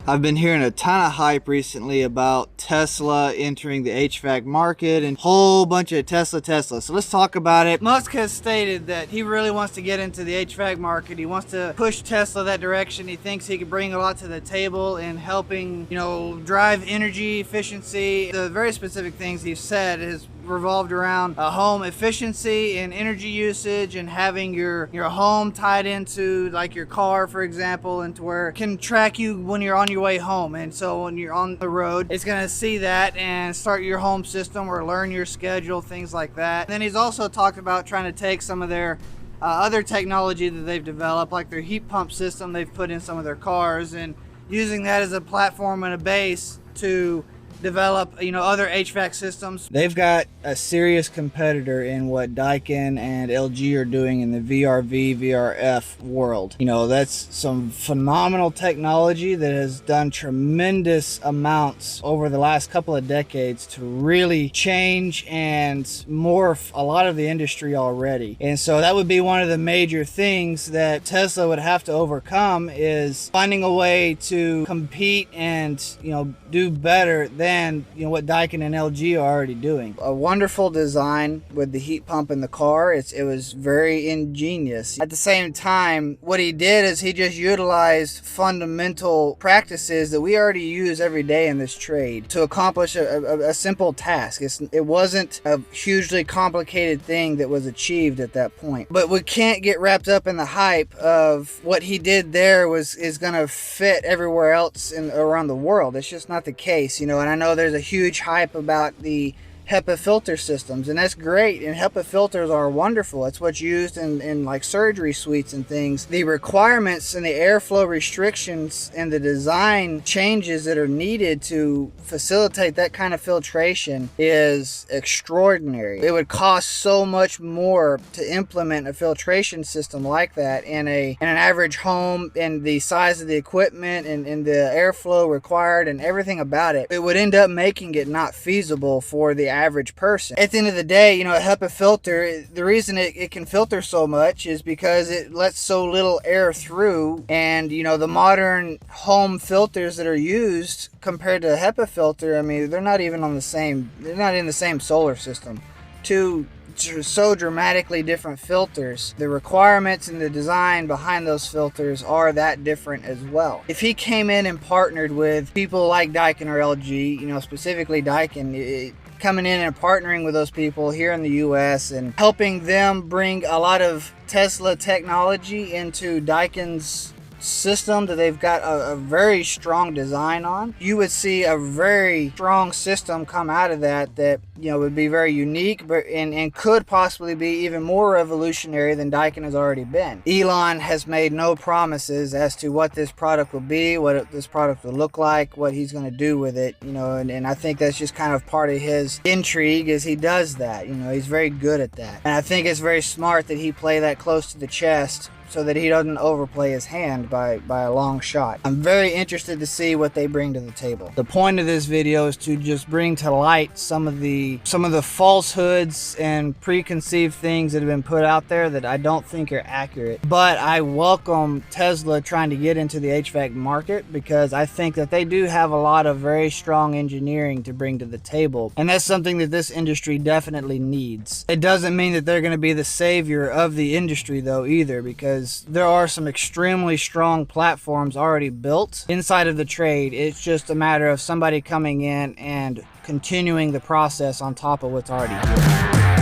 I've been hearing a ton of hype recently about Tesla entering the HVAC market and a whole bunch of Tesla. So let's talk about it. Musk has stated that he really wants to get into the HVAC market. He wants to push Tesla that direction. He thinks he could bring a lot to the table in helping, drive energy efficiency. The very specific things he's said is revolved around home efficiency and energy usage, and having your home tied into like your car, for example, and to where it can track you when you're on your way home. And so when you're on the road, it's going to see that and start your home system or learn your schedule, things like that. And then he's also talked about trying to take some of their other technology that they've developed, like their heat pump system they've put in some of their cars, and using that as a platform and a base to develop other HVAC systems. They've got a serious competitor in what Daikin and LG are doing in the VRV VRF world. That's some phenomenal technology that has done tremendous amounts over the last couple of decades to really change and morph a lot of the industry already. And so that would be one of the major things that Tesla would have to overcome, is finding a way to compete and do better than what Daikin and LG are already doing. A wonderful design with the heat pump in the car. It was very ingenious. At the same time, what he did is he just utilized fundamental practices that we already use every day in this trade to accomplish a simple task. It wasn't a hugely complicated thing that was achieved at that point. But we can't get wrapped up in the hype of what he did there is going to fit everywhere else around the world. It's just not the case, and I know there's a huge hype about the HEPA filter systems, and that's great, and HEPA filters are wonderful. It's what's used in like surgery suites and things. The requirements and the airflow restrictions and the design changes that are needed to facilitate that kind of filtration is extraordinary. It would cost so much more to implement a filtration system like that in an average home, and the size of the equipment and the airflow required and everything about it. It would end up making it not feasible for the average person. At the end of the day, a HEPA filter, the reason it can filter so much is because it lets so little air through. And the modern home filters that are used compared to a HEPA filter, they're not even in the same solar system. Two so dramatically different filters. The requirements and the design behind those filters are that different as well. If he came in and partnered with people like Daikin or LG, specifically Daikin, coming in and partnering with those people here in the US and helping them bring a lot of Tesla technology into Daikin's system that they've got a very strong design on, you would see a very strong system come out of that would be very unique, but and could possibly be even more revolutionary than Daikin has already been. Elon has made no promises as to what this product will be, what this product will look like, what he's going to do with it, and I think that's just kind of part of his intrigue, is he does that. He's very good at that, and I think it's very smart that he play that close to the chest so that he doesn't overplay his hand by a long shot. I'm very interested to see what they bring to the table. The point of this video is to just bring to light some of the falsehoods and preconceived things that have been put out there that I don't think are accurate. But I welcome Tesla trying to get into the HVAC market, because I think that they do have a lot of very strong engineering to bring to the table, and that's something that this industry definitely needs. It doesn't mean that they're going to be the savior of the industry though either, because there are some extremely strong platforms already built inside of the trade. It's just a matter of somebody coming in and continuing the process on top of what's already here.